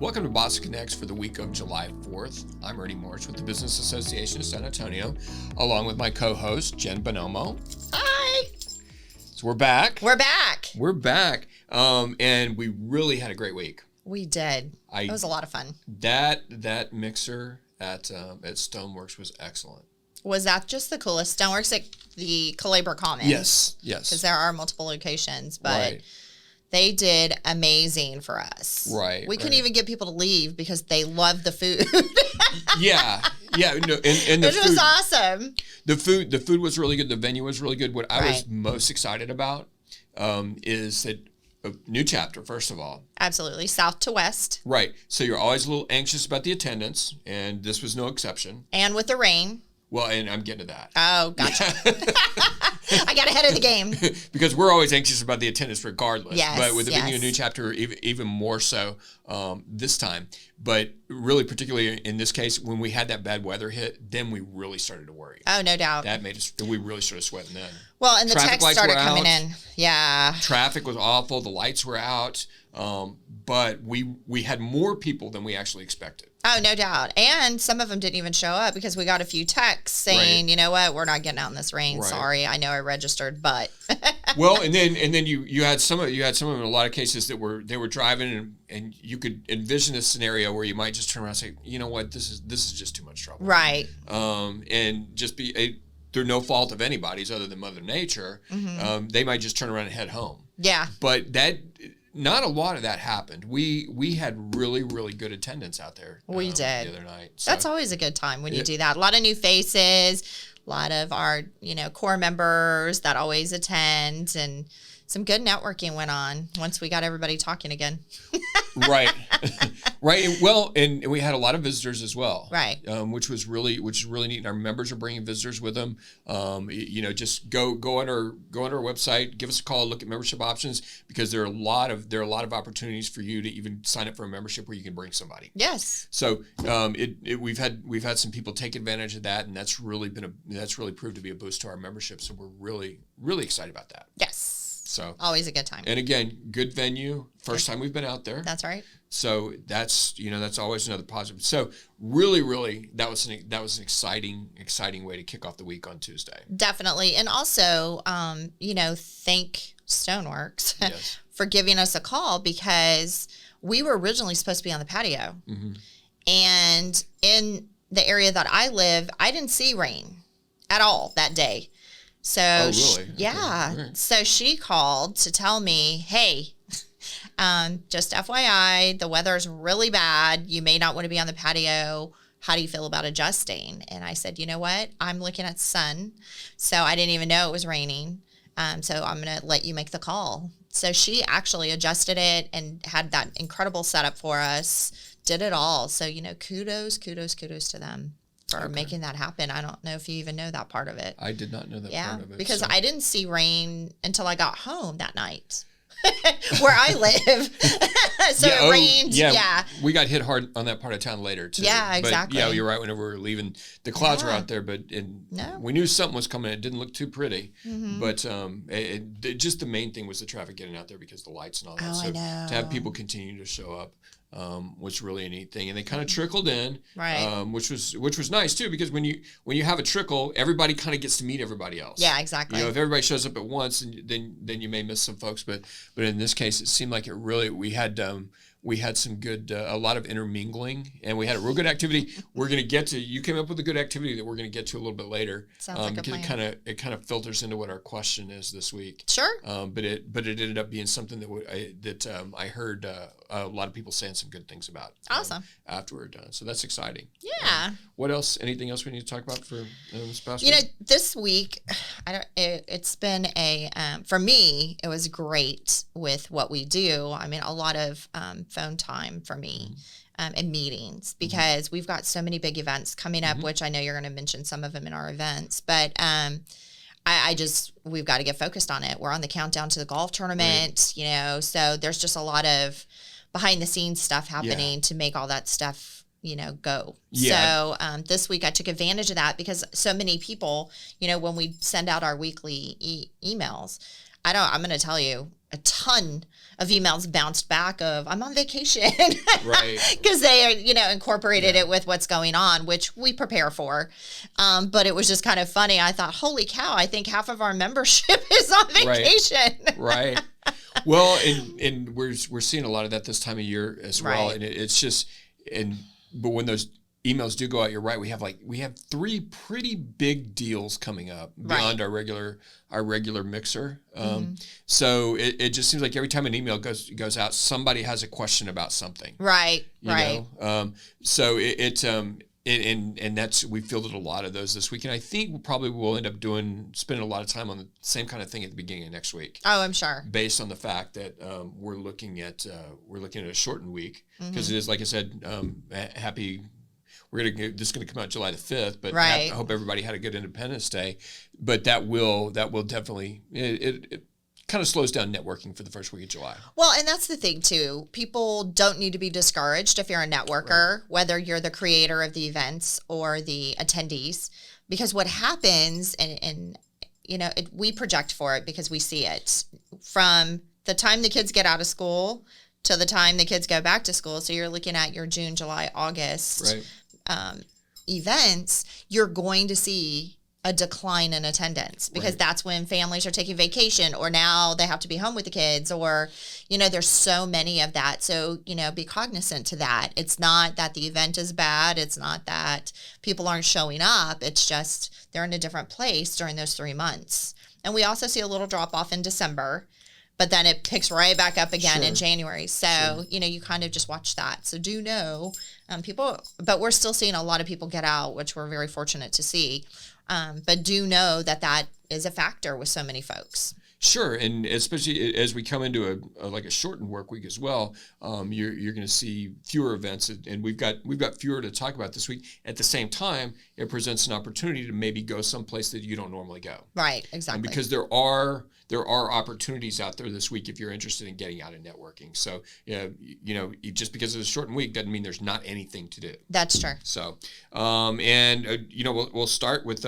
Welcome to BASA Connects for the week of July 4th. I'm Ernie Morris with the Business Association of San Antonio, along with my co-host, Jen Bonomo. Hi. So we're back. We're back. And we really had a great week. We did. It was a lot of fun. That mixer at Stoneworks was excellent. Was that just the coolest? Stoneworks at the Calabria Commons. Yes. Because there are multiple locations, but right. They did amazing for us. Right. We couldn't even get people to leave because they loved the food. Yeah. No, and Which was awesome. The food was really good. The venue was really good. What I was most excited about is that a new chapter, first of all. Absolutely. South to west. Right. So you're always a little anxious about the attendance, and this was no exception. And with the rain. Well, and I'm getting to that. Oh, gotcha. I got ahead of the game. Because we're always anxious about the attendance regardless. Yes, but with the venue new chapter, even more so this time. But really, particularly in this case, when we had that bad weather hit, then we really started to worry. Oh, no doubt. That made us, we really started sweating then. Well, and the Traffic text started coming in. Yeah. Traffic was awful. The lights were out. But we had more people than we actually expected. Oh, no doubt. And some of them didn't even show up because we got a few texts saying, you know what, we're not getting out in this rain. Right. Sorry, I know I registered, but. Well, and then you had some of them in a lot of cases that they were driving and you could envision a scenario where you might just turn around and say, you know what, this is just too much trouble. Right. And just through no fault of anybody's other than Mother Nature, they might just turn around and head home. Yeah. But not a lot of that happened. We had really, really good attendance out there. We did. The other night. So, that's always a good time when you do that. A lot of new faces, a lot of our, core members that always attend, and some good networking went on once we got everybody talking again. Right. Right. Well, and we had a lot of visitors as well. Right. Which is really neat. And our members are bringing visitors with them. Just go on our website, give us a call, look at membership options, because there are a lot of opportunities for you to even sign up for a membership where you can bring somebody. Yes. So we've had some people take advantage of that, and that's really proved to be a boost to our membership. So we're really, really excited about that. Yes. So always a good time. And again, good venue. First time we've been out there. That's right. So that's always another positive. So really, that was an exciting way to kick off the week on Tuesday. Definitely. And also, thank Stoneworks for giving us a call, because we were originally supposed to be on the patio. Mm-hmm. And in the area that I live, I didn't see rain at all that day. So, really? Yeah. Okay. Right. So she called to tell me, hey, just FYI, the weather's really bad. You may not want to be on the patio. How do you feel about adjusting? And I said, you know what? I'm looking at the sun. So I didn't even know it was raining. So I'm going to let you make the call. So she actually adjusted it and had that incredible setup for us, did it all. So, kudos to them for making that happen. I don't know if you even know that part of it. I did not know that part of it. Because I didn't see rain until I got home that night where I live. So it rained. Yeah. We got hit hard on that part of town later too. Yeah, exactly. But, you're right. Whenever we were leaving, the clouds were out there, but we knew something was coming. It didn't look too pretty. Mm-hmm. But just the main thing was the traffic getting out there because of the lights and all that. Oh, so I know. To have people continue to show up was really a neat thing, and they kind of trickled in, right? Which was nice too, because when you have a trickle, everybody kind of gets to meet everybody else. Yeah, exactly. If everybody shows up at once, then you may miss some folks, but in this case, it seemed like we had some good, a lot of intermingling, and we had a real good activity. We're going to get to, you came up with a good activity that we're going to get to a little bit later. Sounds like a plan. Because it kind of filters into what our question is this week. Sure. But it ended up being something that I heard a lot of people saying some good things about. Awesome. After we're done. So that's exciting. Yeah. What else? Anything else we need to talk about for this past week? This week, it's been for me, it was great with what we do. I mean, a lot of phone time for me and meetings, because we've got so many big events coming up, which I know you're going to mention some of them in our events, but we've got to get focused on it. We're on the countdown to the golf tournament, so there's just a lot of behind the scenes stuff happening to make all that stuff go. Yeah. So this week I took advantage of that, because so many people, when we send out our weekly emails, I'm going to tell you, a ton of emails bounced back of, I'm on vacation. Right. Because they, incorporated it with what's going on, which we prepare for. But it was just kind of funny. I thought, holy cow, I think half of our membership is on vacation. Right. Well, and we're seeing a lot of that this time of year as well. Right. And it's just, but when those emails do go out, you're right. We have 3 pretty big deals coming up beyond our regular mixer. So it just seems like every time an email goes out, somebody has a question about something. Right. You know? So and that's, we fielded a lot of those this week, and I think we'll end up spending a lot of time on the same kind of thing at the beginning of next week. Oh, I'm sure. Based on the fact that we're looking at a shortened week, because it is, like I said, this is going to come out July the 5th, but I hope everybody had a good Independence Day. But that will definitely, it kind of slows down networking for the first week of July. Well, and that's the thing too. People don't need to be discouraged if you're a networker, whether you're the creator of the events or the attendees, because what happens, and we project for it because we see it from the time the kids get out of school to the time the kids go back to school. So you're looking at your June, July, August events, you're going to see a decline in attendance because that's when families are taking vacation, or now they have to be home with the kids, or, there's so many of that. So, be cognizant to that. It's not that the event is bad. It's not that people aren't showing up. It's just they're in a different place during those 3 months. And we also see a little drop off in December, but then it picks right back up again in January. So, you kind of just watch that. So do know but we're still seeing a lot of people get out, which we're very fortunate to see. But do know that is a factor with so many folks. Sure, and especially as we come into a shortened work week as well, you're going to see fewer events, and we've got fewer to talk about this week. At the same time, it presents an opportunity to maybe go someplace that you don't normally go. Right, exactly. Because there are opportunities out there this week if you're interested in getting out and networking. So just because it's a shortened week doesn't mean there's not anything to do. That's true. So, we'll start with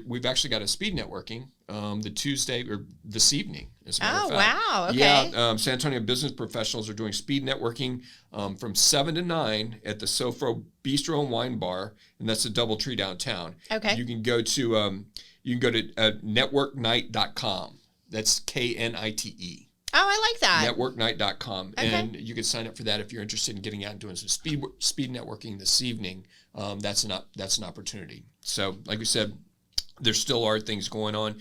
we've actually got a speed networking. The Tuesday or this evening, as a matter of fact. Wow. Okay. Yeah, San Antonio business professionals are doing speed networking from 7 to 9 at the Sofro Bistro and Wine Bar, and that's the DoubleTree downtown. Okay. You can go to networknight.com. That's KNITE. Oh, I like that. Networknight.com. Okay. And you can sign up for that if you're interested in getting out and doing some speed networking this evening. That's an opportunity. So, like we said, there still are things going on.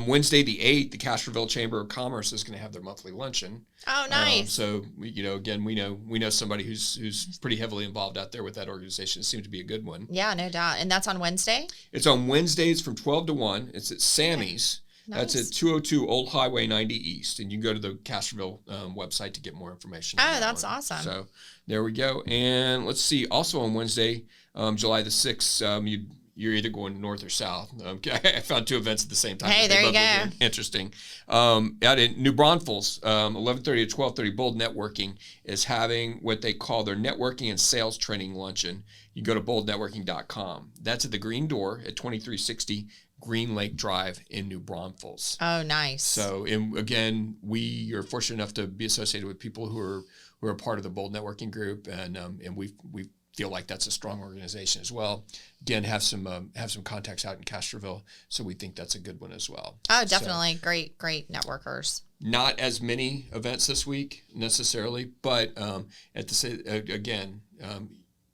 Wednesday the 8th, the Castroville Chamber of Commerce is going to have their monthly luncheon. Oh, nice. So again, we know somebody who's pretty heavily involved out there with that organization. It seems to be a good one. Yeah, no doubt. And that's on Wednesday? It's on Wednesdays from 12 to 1. It's at Sammy's. Nice. That's at 202 Old Highway 90 East, and you can go to the Castroville website to get more information. Oh, that's awesome. So there we go. And let's see. Also on Wednesday, July the 6th, you're either going north or south. I found 2 events at the same time. Hey, there you go. Interesting. Out in New Braunfels, 11:30 to 12:30, Bold Networking is having what they call their networking and sales training luncheon. You go to boldnetworking.com. That's at the Green Door at 2360 Green Lake Drive in New Braunfels. Oh, nice. So, again, we are fortunate enough to be associated with people who are part of the Bold Networking group, and we feel like that's a strong organization as well. Again, have some contacts out in Castroville, so we think that's a good one as well. Oh, definitely. So, great networkers. Not as many events this week necessarily, but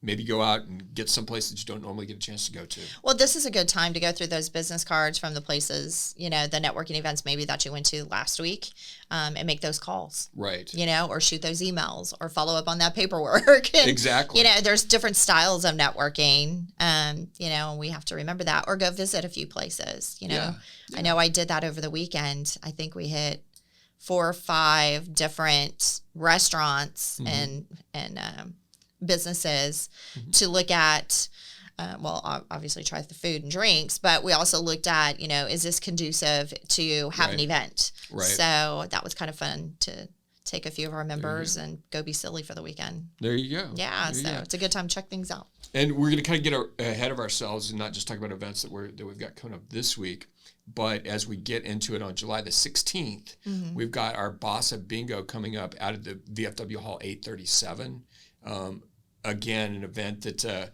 maybe go out and get someplace that you don't normally get a chance to go to. Well, this is a good time to go through those business cards from the places, the networking events maybe that you went to last week, and make those calls. Right. Or shoot those emails or follow up on that paperwork. And, exactly. There's different styles of networking, and we have to remember that, or go visit a few places, Yeah. I know I did that over the weekend. I think we hit 4 or 5 different restaurants and businesses to look at, obviously try the food and drinks, but we also looked at, is this conducive to have an event? Right. So that was kind of fun to take a few of our members and go be silly for the weekend. There you go. Yeah, it's a good time to check things out. And we're going to kind of get ahead of ourselves and not just talk about events that we've got coming up this week. But as we get into it on July the 16th, we've got our BASA Bingo coming up out of the VFW Hall 837. Again, an event that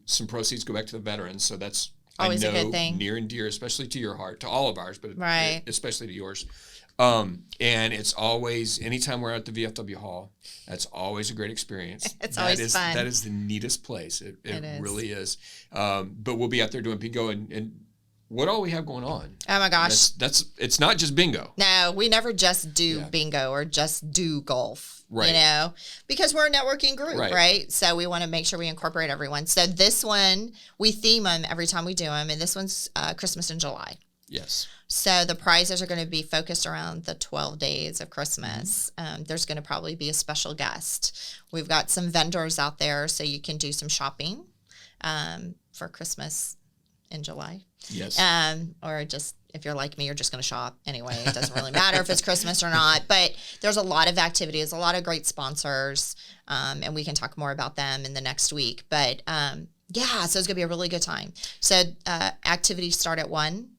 some proceeds go back to the veterans. So that's always I know a good thing. Near and dear, especially to your heart, to all of ours, but right. especially to yours. And it's always, anytime we're at the VFW Hall, that's always a great experience. It's always fun. That is the neatest place. It is. really is. But we'll be out there doing bingo and what all we have going on. Oh my gosh. It's not just bingo. No, we never just do bingo or just do golf. Right. You know, because we're a networking group, right? So we want to make sure we incorporate everyone. So this one, we theme them every time we do them. And this one's Christmas in July. Yes. So the prizes are going to be focused around the 12 days of Christmas. There's going to probably be a special guest. We've got some vendors out there so you can do some shopping for Christmas in July. Yes. Or just, if you're like me, you're just going to shop anyway. It doesn't really matter if it's Christmas or not. But there's a lot of activities, a lot of great sponsors, and we can talk more about them in the next week. But yeah, so it's going to be a really good time. So activities start at 1.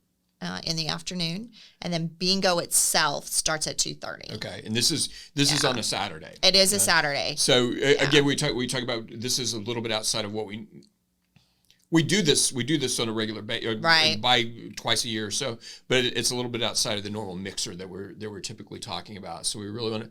In the afternoon, and then bingo itself starts at 2:30. Okay, and this is on a Saturday. It is a Saturday. So again, we talk about this is a little bit outside of what we do this on a regular basis, by twice a year or so, but it's a little bit outside of the normal mixer that we're typically talking about. So we really want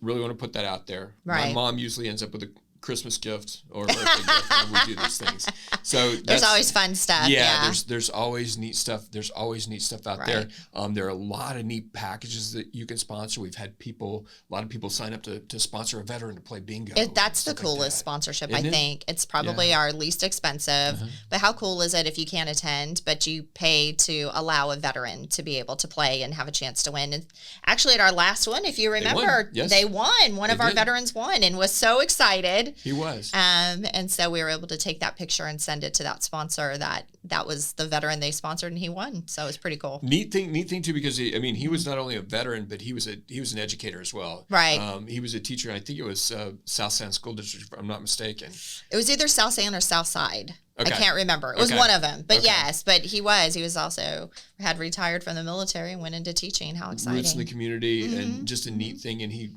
to put that out there. Right. My mom usually ends up with a Christmas gift or birthday gift when we do these things. So there's always fun stuff. Yeah. There's always neat stuff. There's always neat stuff out there. There are a lot of neat packages that you can sponsor. We've had a lot of people sign up to sponsor a veteran to play bingo. That's the coolest sponsorship, I think. It's probably our least expensive. But how cool is it if you can't attend, but you pay to allow a veteran to be able to play and have a chance to win? And actually, at our last one, if you remember, they won. One of our veterans won and was so excited. He was. And so we were able to take that picture and send it to that sponsor that was the veteran they sponsored, and he won. So it was pretty cool. Neat thing too, because he was not only a veteran, but he was an educator as well. Right. He was a teacher. I think it was South San School District, if I'm not mistaken. It was either South San or South Side. Okay. I can't remember. It was one of them. But yes, but he was also had retired from the military and went into teaching. How exciting. Roots in the community and just a neat thing. And he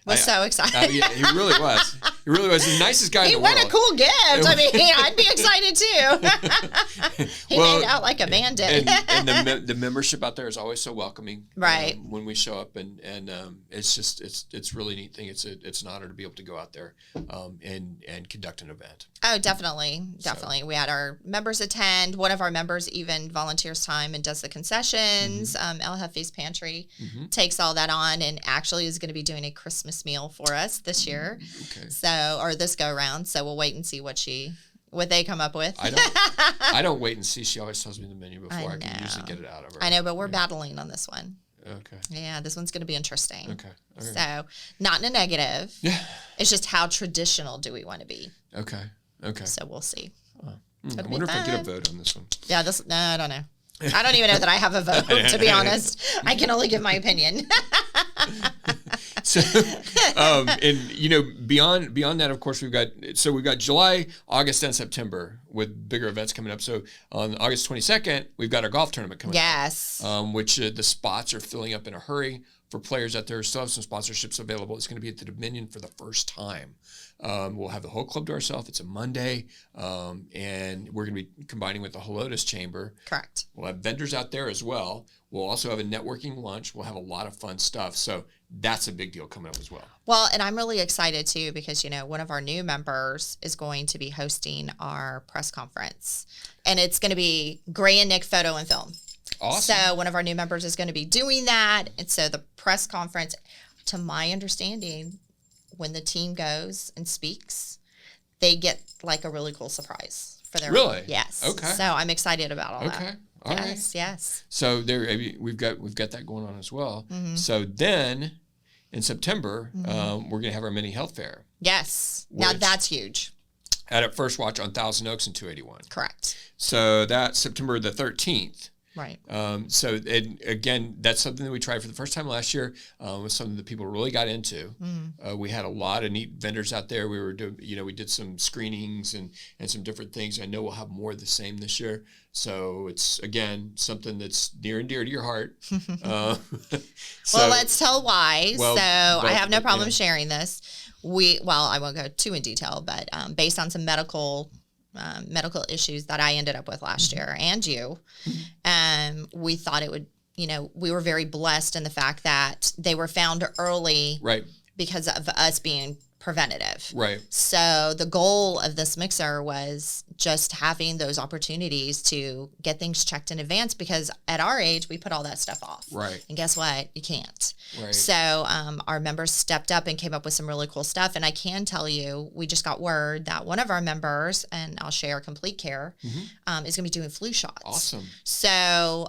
was so excited. Yeah, he really was. He really was the nicest guy in the world. He won a cool gift. I mean, I'd be excited too. He made out like a man did. And the membership out there is always so welcoming. Right. When we show up and it's really a neat thing. It's an honor to be able to go out there and conduct an event. Oh, definitely. Definitely. We had our members attend. One of our members even volunteers time and does the concessions. El Jefe's Pantry takes all that on and actually is going to be doing a Christmas meal for us this year. Okay. Or this go round. So we'll wait and see what they come up with. I don't wait and see. She always tells me the menu before I can usually get it out of her. I know, but we're battling on this one. Okay. Yeah, this one's going to be interesting. Okay. Right. So, not in a negative. Yeah. It's just how traditional do we want to be? Okay. So we'll see. I wonder if I get a vote on this one. Yeah, no, I don't know. I don't even know that I have a vote, to be honest. I can only give my opinion. So, and beyond that, of course, we've got July, August, and September with bigger events coming up. So on August 22nd, we've got our golf tournament coming up. Yes. Which the spots are filling up in a hurry for players out there. Still have some sponsorships available. It's going to be at the Dominion for the first time. We'll have the whole club to ourselves. It's a Monday, and we're going to be combining with the Helotes Chamber. Correct. We'll have vendors out there as well. We'll also have a networking lunch. We'll have a lot of fun stuff. So that's a big deal coming up as well. Well, and I'm really excited too because, one of our new members is going to be hosting our press conference. And it's going to be Gray and Nick Photo and Film. Awesome. So one of our new members is going to be doing that. And so the press conference, to my understanding, when the team goes and speaks, they get like a really cool surprise for their Really? Yes. Okay. So I'm excited about all that. Okay. All right. Yes. So we've got that going on as well. So then in September, we're going to have our mini health fair. Yes. Now that's huge. At First Watch on Thousand Oaks and 281. Correct. So that's September the 13th. Right. So, and again, that's something that we tried for the first time last year. Was something that people really got into. We had a lot of neat vendors out there. We were doing, we did some screenings and some different things. I know we'll have more of the same this year. So it's, again, something that's near and dear to your heart. Well, let's tell why. Well, I have no problem sharing this. I won't go too in detail, but based on some medical issues that I ended up with last year and you, we thought it would, we were very blessed in the fact that they were found early, right, because of us being preventative. Right. So the goal of this mixer was just having those opportunities to get things checked in advance, because at our age, we put all that stuff off. Right. And guess what? You can't. Right. So our members stepped up and came up with some really cool stuff. And I can tell you, we just got word that one of our members, and I'll share Complete Care, is going to be doing flu shots. Awesome. So,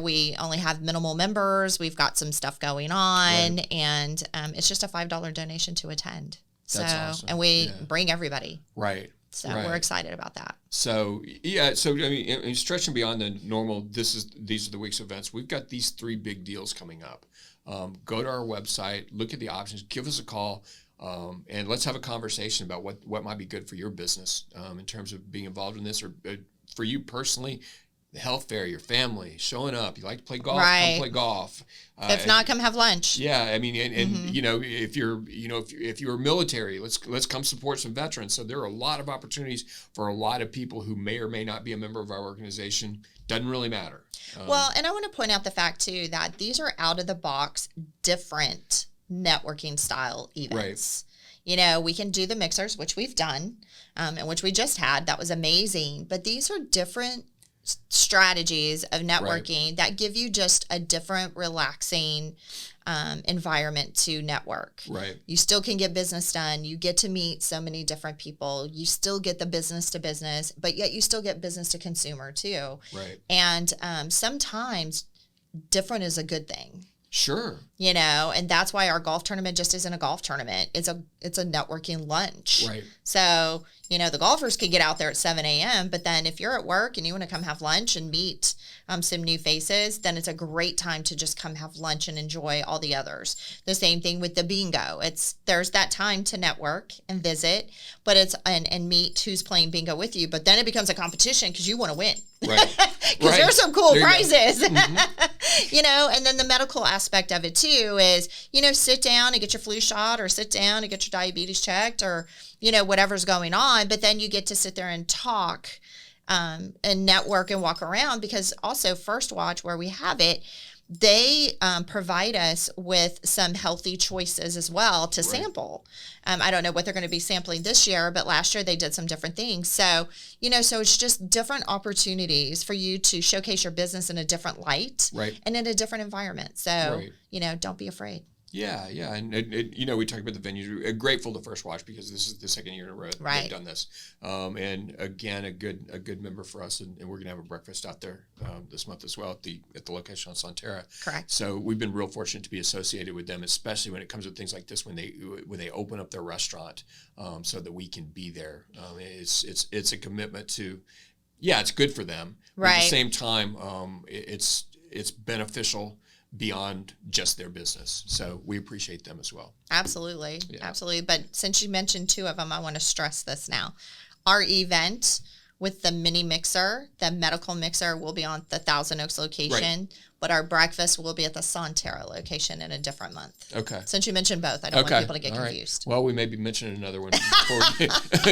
we only have minimal members. We've got some stuff going on, right, and it's just a $5 donation to attend. That's awesome. And we bring everybody. Right. So right, we're excited about that. So, stretching beyond the normal, these are the week's events. We've got these 3 big deals coming up. Go to our website, look at the options, give us a call, and let's have a conversation about what might be good for your business in terms of being involved in this, or for you personally. The health fair, your family, showing up. You like to play golf, right, come play golf. If not, come have lunch. Yeah, I mean, if you're military, let's come support some veterans. So there are a lot of opportunities for a lot of people who may or may not be a member of our organization. Doesn't really matter. Well, and I want to point out the fact too that these are out of the box, different networking style events. Right. We can do the mixers, which we've done, and which we just had. That was amazing. But these are different strategies of networking, right, that give you just a different, relaxing environment to network. Right. You still can get business done. You get to meet so many different people. You still get the business to business, but yet you still get business to consumer too. Right. And sometimes different is a good thing. Sure. And that's why our golf tournament just isn't a golf tournament. It's a networking lunch. Right. So, the golfers can get out there at 7 a.m., but then if you're at work and you want to come have lunch and meet some new faces, then it's a great time to just come have lunch and enjoy all the others. The same thing with the bingo. There's that time to network and visit, but it's and meet who's playing bingo with you. But then it becomes a competition because you want to win. Right. Because there's some cool prizes. Mm-hmm. And then the medical aspect of it too is, sit down and get your flu shot, or sit down and get your diabetes checked, or, whatever's going on. But then you get to sit there and talk and network and walk around, because also First Watch, where we have it, they provide us with some healthy choices as well to sample. I don't know what they're going to be sampling this year, but last year they did some different things. So, so it's just different opportunities for you to showcase your business in a different light, right, and in a different environment. So, don't be afraid. Yeah, and we talked about the venues. We're grateful to First Watch because this is the second year in a row they've done this. And again, a good member for us, and we're gonna have a breakfast out there this month as well at the location on Sonterra. Correct. So we've been real fortunate to be associated with them, especially when it comes to things like this, when they open up their restaurant, so that we can be there. It's a commitment to, it's good for them. But at the same time, it's beneficial beyond just their business. So we appreciate them as well. Absolutely. Yeah. Absolutely. But since you mentioned 2 of them, I want to stress this now. Our event with the mini mixer, the medical mixer, will be on the Thousand Oaks location, but our breakfast will be at the Sonterra location in a different month. Okay. Since you mentioned both, I don't want people to get confused. Well, we may be mentioning another one before we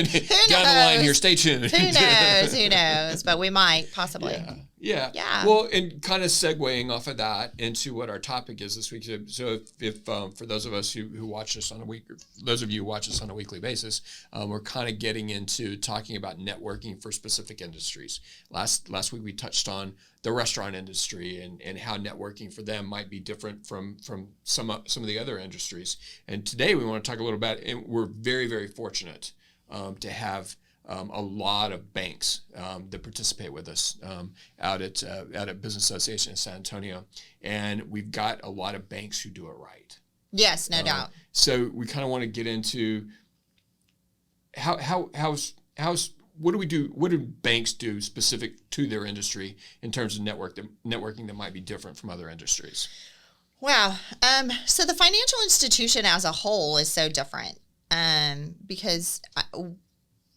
get down the line here. Stay tuned. Who knows? But we might, possibly. Yeah. Well, and kind of segueing off of that into what our topic is this week. So if for those of us who watch us on those of you who watch us on a weekly basis, we're kind of getting into talking about networking for specific industries. Last week we touched on the restaurant industry and how networking for them might be different from some of the other industries. And today we want to talk a little about, and we're very, very fortunate to have a lot of banks that participate with us out at Business Association in San Antonio, and we've got a lot of banks who do it right. Yes, no doubt. So we kind of want to get into how's what do we do? What do banks do specific to their industry in terms of networking that might be different from other industries? Wow. So the financial institution as a whole is so different because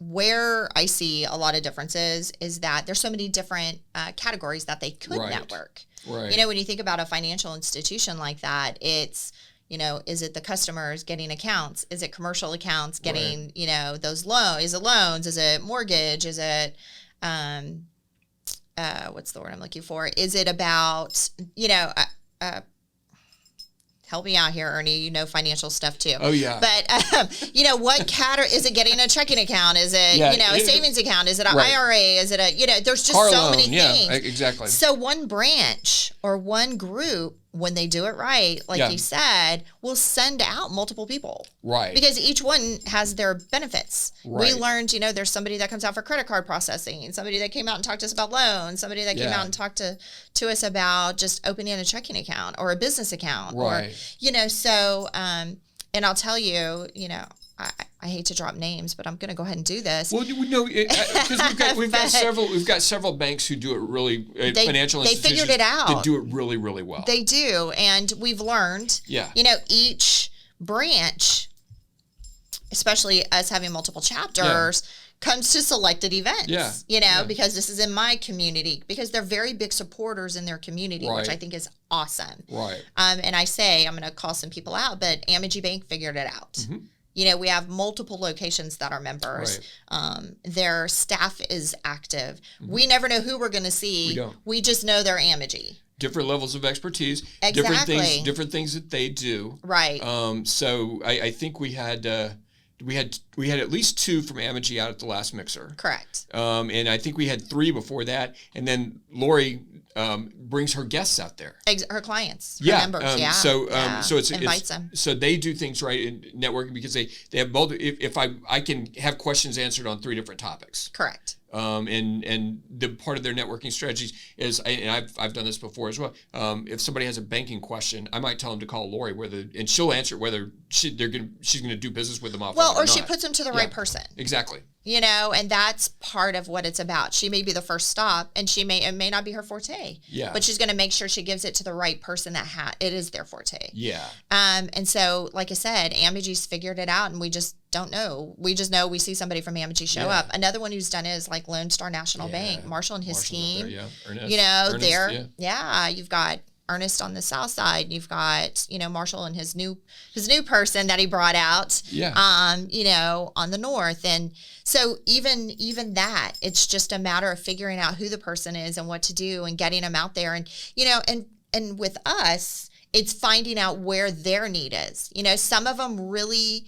where I see a lot of differences is that there's so many different categories that they could network. Right. You know, when you think about a financial institution like that, it's, you know, is it the customers getting accounts? Is it commercial accounts getting, you know, those loans? Is it loans? Is it mortgage? Is it, what's the word I'm looking for? Is it about, you know, help me out here, Ernie. You know financial stuff too. Oh yeah. But you know, what is it getting a checking account? Is it you know a savings account? Is it an IRA? Is it a you know? There's just car so loan, many things. Exactly. So one branch or one group, when they do it right, like you said, will send out multiple people. Right. Because each one has their benefits. Right. We learned, you know, there's somebody that comes out for credit card processing, somebody that came out and talked to us about loans, somebody that came out and talked to us about just opening a checking account or a business account. Right. Or, you know, so, and I'll tell you, you know, I hate to drop names, but I'm going to go ahead and do this. Well, no, because we've got several banks who do it really. Financial institutions they figured it out. They do it really, really well. They do, and we've learned. Yeah. You know, each branch, especially us having multiple chapters, comes to selected events. Yeah. You know, because this is in my community, because they're very big supporters in their community, which I think is awesome. Right. And I say I'm going to call some people out, but Amity Bank figured it out. Mm-hmm. You know, we have multiple locations that are members. Right. Their staff is active. Mm-hmm. We never know who we're going to see. We don't. We just know they're Amity. Different levels of expertise. Exactly. Different things that they do. Right. So I think we had at least 2 from Amity out at the last mixer. Correct. And I think we had 3 before that. And then Lori brings her guests out there. Her clients, her members, So it's invites them. So they do things right in networking because they have both. If I can have questions answered on 3 different topics. Correct. And the part of their networking strategies is, and I've done this before as well. If somebody has a banking question, I might tell them to call Lori, and she'll answer whether she's gonna do business with them off. Well, or not. she puts them to the right person. Exactly. You know, and that's part of what it's about. She may be the first stop, and it may not be her forte. Yeah. But she's going to make sure she gives it to the right person that it is their forte. Yeah. And so, like I said, Amity's figured it out, and we just don't know. We just know we see somebody from Amity show up. Another one who's done it is like Lone Star National Bank, Marshall and his team. Ernest. You know, Ernest, you've got Ernest on the south side. You've got, you know, Marshall and his new person that he brought out. Yeah. You know, on the north. And so even that, it's just a matter of figuring out who the person is and what to do and getting them out there. And, you know, and with us, it's finding out where their need is. You know, some of them really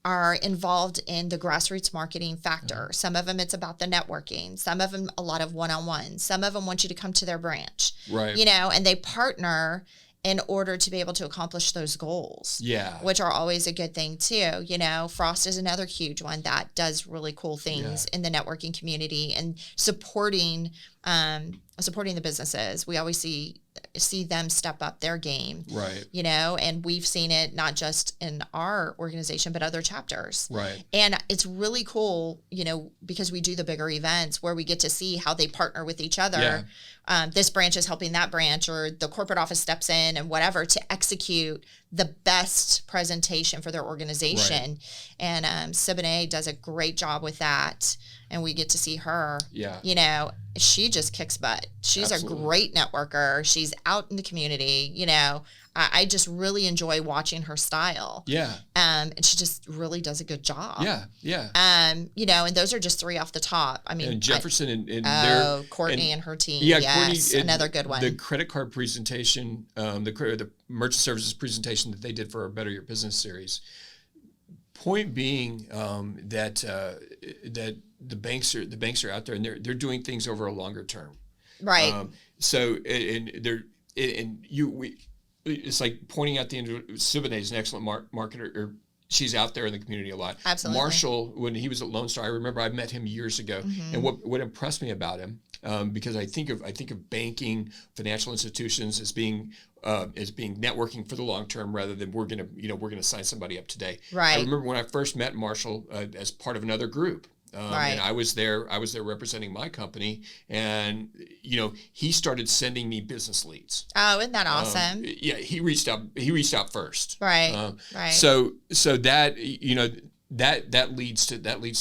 are involved in the grassroots marketing factor. Mm-hmm. Some of them, it's about the networking. Some of them, a lot of one-on-ones. Some of them want you to come to their branch. Right. You know, and they partner in order to be able to accomplish those goals. Yeah. Which are always a good thing too. You know, Frost is another huge one that does really cool things in the networking community and supporting the businesses. We always see them step up their game. Right. You know, and we've seen it not just in our organization, but other chapters. Right. And it's really cool, you know, because we do the bigger events where we get to see how they partner with each other. Yeah. This branch is helping that branch, or the corporate office steps in and whatever to execute the best presentation for their organization. Right. And Siboney does a great job with that. And we get to see her. Yeah. You know, she just kicks butt. She's Absolutely. A great networker. She's out in the community. You know, I just really enjoy watching her style. Yeah. And she just really does a good job. Yeah. Yeah. You know, and those are just 3 off the top. I mean, and Jefferson and Courtney and her team. Yeah, yes, Courtney, another good one. The credit card presentation, the merchant services presentation that they did for our Better Your Business series. Point being that the banks are out there and they're doing things over a longer term. Right. So it's like pointing out the individual. Siboney is an excellent marketer. Or she's out there in the community a lot. Absolutely. Marshall, when he was at Lone Star, I remember I met him years ago, mm-hmm. and what impressed me about him, because I think of banking, financial institutions as being networking for the long term rather than we're gonna sign somebody up today. Right. I remember when I first met Marshall as part of another group. And I was there representing my company, and he started sending me business leads. Oh, isn't that awesome? Yeah, he reached out first. Right. Right. So that that leads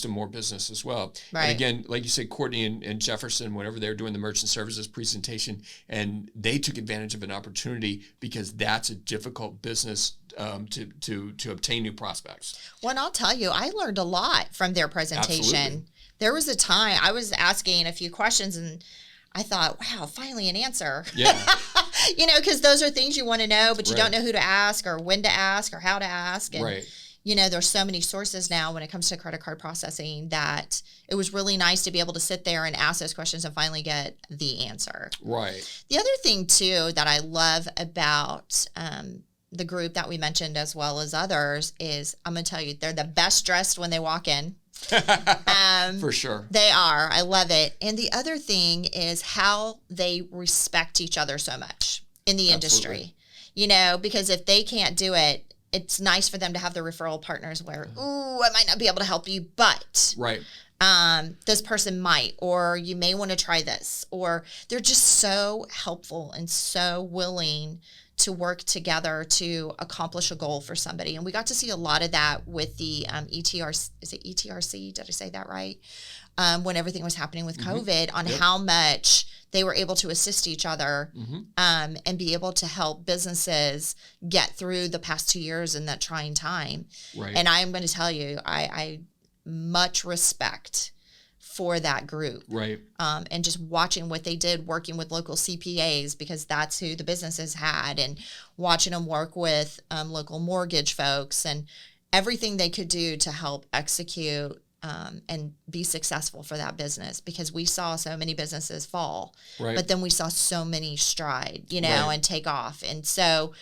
to more business as well. Right. And again, like you said, Courtney and Jefferson, whenever they were doing the merchant services presentation, and they took advantage of an opportunity because that's a difficult business to obtain new prospects. Well, and I'll tell you, I learned a lot from their presentation. Absolutely. There was a time I was asking a few questions and I thought, wow, finally an answer. Yeah. Because those are things you want to know, but you Right. don't know who to ask or when to ask or how to ask. And, Right. there's so many sources now when it comes to credit card processing that it was really nice to be able to sit there and ask those questions and finally get the answer. Right. The other thing, too, that I love about the group that we mentioned as well as others is, I'm going to tell you, they're the best dressed when they walk in. For sure. They are. I love it. And the other thing is how they respect each other so much in the industry. Because if they can't do it, it's nice for them to have the referral partners where, ooh, I might not be able to help you, but Right. this person might, or you may want to try this, or they're just so helpful and so willing to work together to accomplish a goal for somebody. And we got to see a lot of that with the ETRC. Is it ETRC? Did I say that right? When everything was happening with COVID, on how much they were able to assist each other and be able to help businesses get through the past 2 years in that trying time. Right. And I'm going to tell you, I much respect for that group. Right. And just watching what they did working with local CPAs, because that's who the businesses had, and watching them work with local mortgage folks and everything they could do to help execute and be successful for that business, because we saw so many businesses fall, Right. but then we saw so many stride, Right. and take off. And so,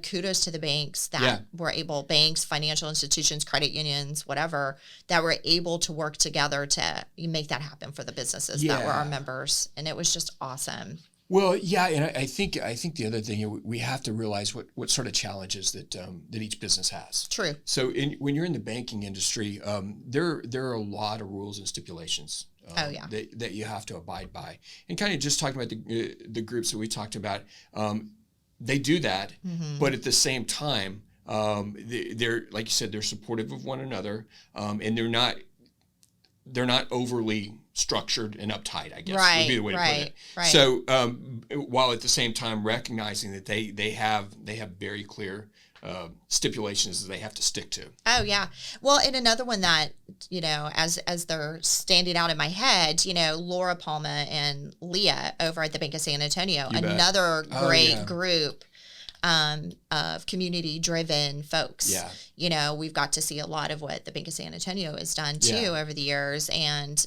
kudos to the banks that were able, banks, financial institutions, credit unions, whatever, that were able to work together to make that happen for the businesses that were our members. And it was just awesome. Well, yeah, and I think the other thing, we have to realize what sort of challenges that each business has. True. So when you're in the banking industry, there are a lot of rules and stipulations that you have to abide by. And kind of just talking about the groups that we talked about, they do that, but at the same time, they're, like you said, they're supportive of one another, and they're not overly structured and uptight, I guess would be the way to put it. Right. So while at the same time recognizing that they have very clear stipulations that they have to stick to. Oh yeah. Well, and another one that, as they're standing out in my head, Laura Palma and Leah over at the Bank of San Antonio, another great group of community-driven folks. Yeah. We've got to see a lot of what the Bank of San Antonio has done too over the years, and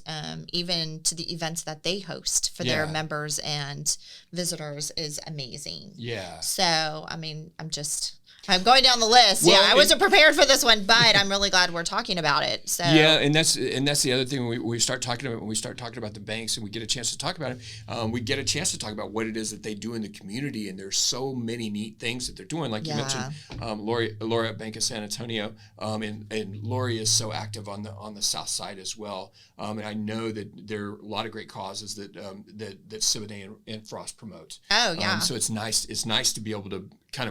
even to the events that they host for their members and visitors is amazing. Yeah. So, I'm going down the list. Well, I wasn't prepared for this one, but I'm really glad we're talking about it. So and that's the other thing we start talking about when we start talking about the banks, and we get a chance to talk about it. We get a chance to talk about what it is that they do in the community, and there's so many neat things that they're doing. Like you mentioned, Lori at Bank of San Antonio, and Lori is so active on the South Side as well. And I know that there are a lot of great causes that Cividay and Frost promote. Oh yeah. So it's nice to be able to kind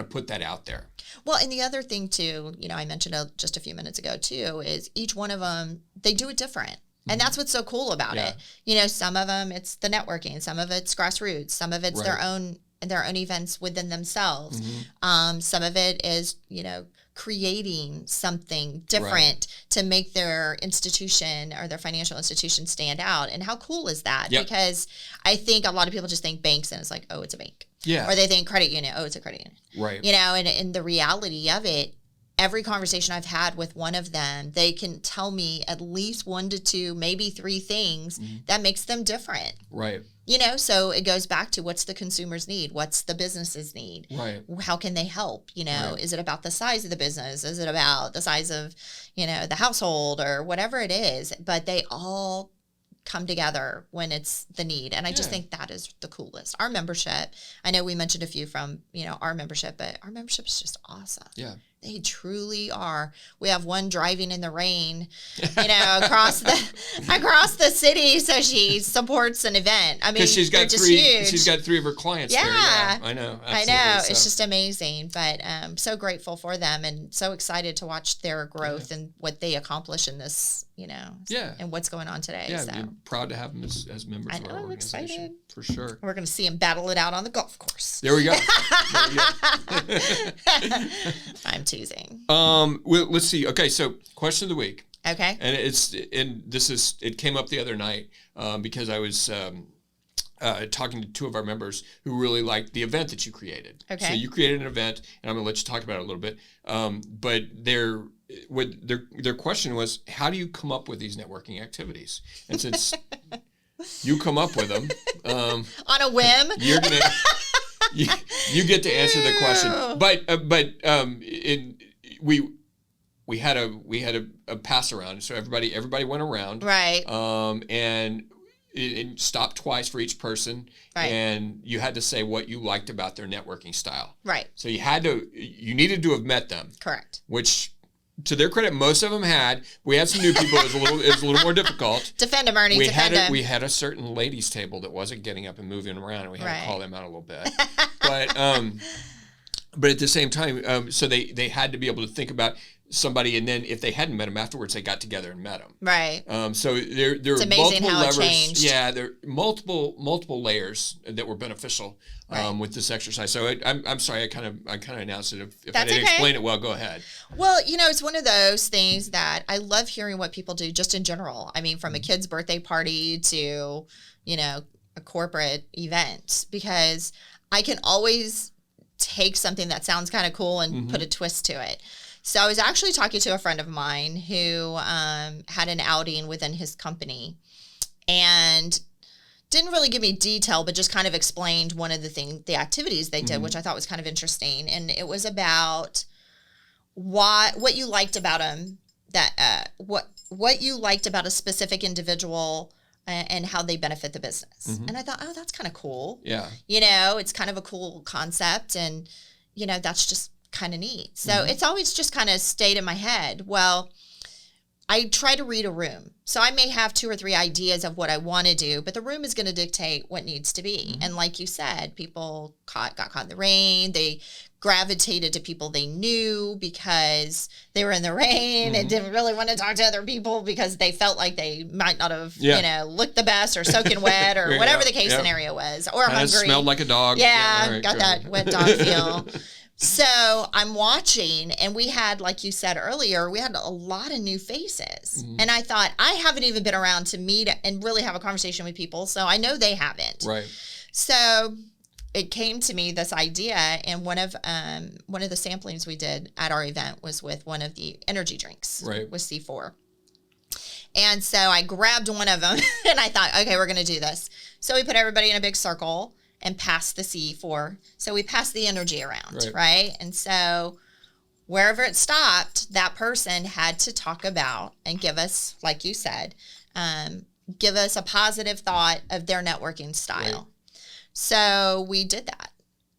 of put that out there. Well, and the other thing too, I mentioned just a few minutes ago too, is each one of them, they do it different. And that's what's so cool about it. Some of them, it's the networking, some of it's grassroots, some of it's their own events within themselves. Some of it is, creating something different to make their institution or their financial institution stand out. And how cool is that? Yep. Because I think a lot of people just think banks and it's like, oh, it's a bank. Yeah. Or they think credit union, oh, it's a credit union. Right. And the reality of it, every conversation I've had with one of them, they can tell me at least 1 to 2, maybe 3 things that makes them different. Right. So it goes back to what's the consumer's need? What's the business's need? Right. How can they help? Right. Is it about the size of the business? Is it about the size of, the household or whatever it is? But they all come together when it's the need. And I just think that is the coolest. Our membership, I know we mentioned a few from, our membership, but our membership is just awesome. Yeah. They truly are. We have one driving in the rain, across the city, so she supports an event. I mean, she's got huge. She's got 3 of her clients there. Yeah, I know. Absolutely. I know. So. It's just amazing, but so grateful for them and so excited to watch their growth and what they accomplish in this, and what's going on today. Yeah, so. we're proud to have them as members of our organization. I'm excited. For sure. We're going to see them battle it out on the golf course. There we go. I'm teasing. Let's see. Okay, so question of the week. Okay. And it came up the other night because I was talking to 2 of our members who really liked the event that you created. Okay. So you created an event, and I'm going to let you talk about it a little bit. But their question was, how do you come up with these networking activities? And since you come up with them on a whim, you're gonna you get to answer the question. But we had a pass around, so everybody went around, right? And it stopped twice for each person, right. And you had to say what you liked about their networking style, right? So you needed to have met them, correct? Which, to their credit, most of them had. We had some new people. It was a little more difficult. Defend them, Ernie. We had a certain ladies' table that wasn't getting up and moving around, and we had to call them out a little bit. But at the same time, so they had to be able to think about somebody, and then if they hadn't met them afterwards, they got together and met them. Right. So there are multiple levers. Yeah, there are multiple layers that were beneficial with this exercise. So I'm sorry, I kind of announced it. If I didn't explain it well, go ahead. Well, it's one of those things that I love hearing what people do just in general. I mean, from a kid's birthday party to, a corporate event, because I can always take something that sounds kind of cool and put a twist to it. So I was actually talking to a friend of mine who had an outing within his company and didn't really give me detail, but just kind of explained one of the activities they did, which I thought was kind of interesting. And it was about what you liked about him, that what you liked about a specific individual and how they benefit the business. And I thought, oh, that's kind of cool. Yeah. It's kind of a cool concept, and that's just kind of neat. So it's always just kind of stayed in my head. Well, I try to read a room. So I may have 2 or 3 ideas of what I want to do, but the room is going to dictate what needs to be. And like you said, people got caught in the rain. They gravitated to people they knew because they were in the rain and didn't really want to talk to other people because they felt like they might not have, looked the best or soaking wet or whatever the case scenario was, or hungry. Smelled like a dog. Yeah, got that wet dog feel. So I'm watching, and we had, like you said earlier, we had a lot of new faces. And I thought, I haven't even been around to meet and really have a conversation with people, so I know they haven't. Right. So it came to me, this idea, and one of the samplings we did at our event was with one of the energy drinks, with C4. And so I grabbed one of them, and I thought, okay, we're going to do this. So we put everybody in a big circle and passed the C4. So we passed the energy around, right? And so wherever it stopped, that person had to talk about and give us, like you said, give us a positive thought of their networking style. Right. So we did that.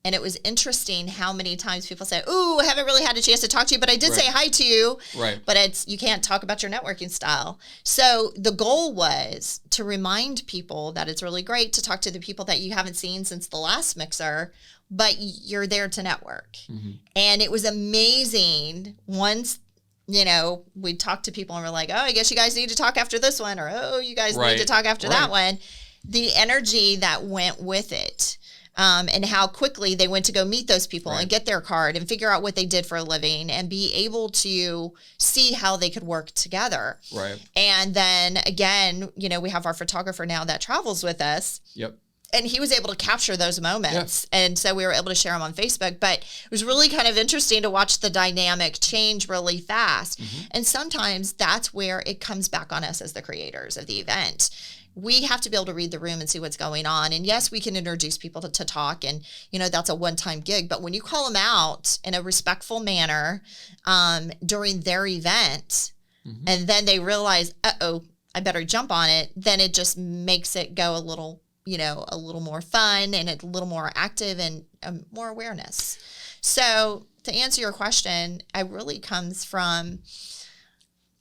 And it was interesting how many times people say, ooh, I haven't really had a chance to talk to you, but I did say hi to you. Right. But you can't talk about your networking style. So the goal was to remind people that it's really great to talk to the people that you haven't seen since the last mixer, but you're there to network. And it was amazing once, we talked to people and we're like, oh, I guess you guys need to talk after this one, or, oh, you guys need to talk after that one. The energy that went with it. And how quickly they went to go meet those people and get their card and figure out what they did for a living and be able to see how they could work together. Right. And then again, we have our photographer now that travels with us. Yep. And he was able to capture those moments. Yeah. And so we were able to share them on Facebook. But it was really kind of interesting to watch the dynamic change really fast. And sometimes that's where it comes back on us as the creators of the event. We have to be able to read the room and see what's going on. And yes, we can introduce people to talk, and, that's a one-time gig. But when you call them out in a respectful manner during their event, and then they realize, uh-oh, I better jump on it, then it just makes it go a little, a little more fun and a little more active and more awareness. So to answer your question, it really comes from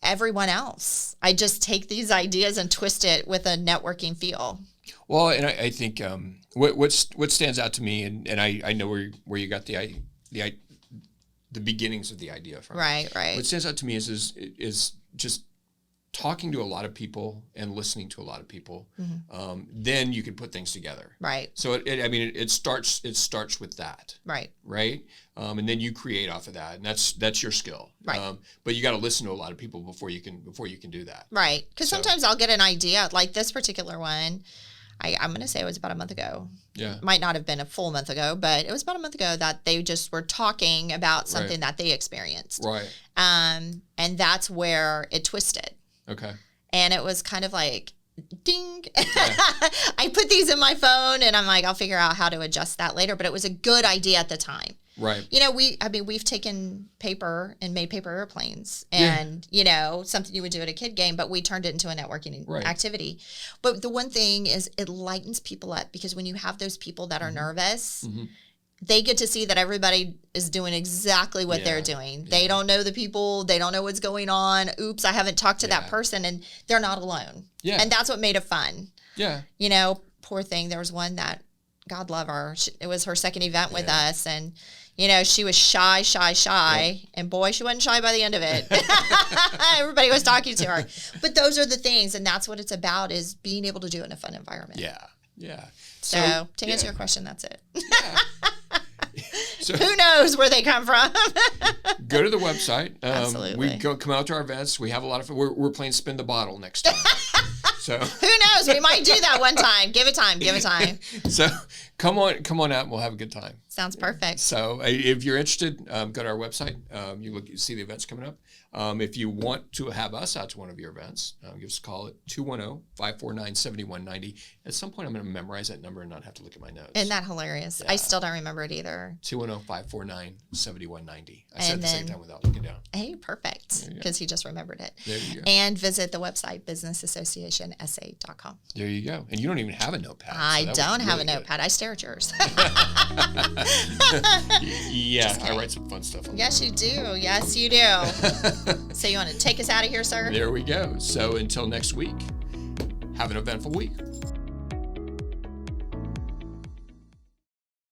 everyone else. I just take these ideas and twist it with a networking feel. Well, and I think what stands out to me, and I know where you got the beginnings of the idea from. Right. What stands out to me is just talking to a lot of people and listening to a lot of people. Mm-hmm. Then you can put things together. Right. So it starts with that. Right. Right. And then you create off of that, and that's your skill. Right. But you got to listen to a lot of people before you can do that. Right. Because sometimes I'll get an idea like this particular one. I'm going to say it was about a month ago. Yeah. It might not have been a full month ago, but it was about a month ago that they just were talking about something that they experienced. Right. And that's where it twisted. Okay. And it was kind of like, ding. Yeah. I put these in my phone and I'm like, I'll figure out how to adjust that later. But it was a good idea at the time. Right. We've taken paper and made paper airplanes and, something you would do at a kid game, but we turned it into a networking activity. But the one thing is it lightens people up, because when you have those people that are nervous, they get to see that everybody is doing exactly what they're doing. Yeah. They don't know the people. They don't know what's going on. Oops, I haven't talked to that person, and they're not alone. Yeah. And that's what made it fun. Yeah. Poor thing. There was one that, God love her. It was her second event with us, and she was shy, and boy, she wasn't shy by the end of it. Everybody was talking to her. But those are the things, and that's what it's about, is being able to do it in a fun environment. Yeah, yeah. So to answer your question, that's it. Yeah. So, who knows where they come from? Go to the website. Absolutely. We come out to our events. We have a lot of fun. We're playing Spin the Bottle next time. So who knows? We might do that one time. Give it time. So come on out and we'll have a good time. Sounds perfect. So if you're interested, go to our website. You see the events coming up. If you want to have us out to one of your events, give us a call at 210-549-7190. At some point, I'm going to memorize that number and not have to look at my notes. Isn't that hilarious? Yeah. I still don't remember it either. 210-549-7190. I said it at the same time without looking down. Hey, perfect. Because he just remembered it. There you go. And visit the website, businessassociationsa.com. There you go. And you don't even have a notepad. I don't have a notepad. I stare at yours. Yeah, I write some fun stuff on Yes, you do. Yes, you do. So you want to take us out of here, sir? There we go. So until next week, have an eventful week.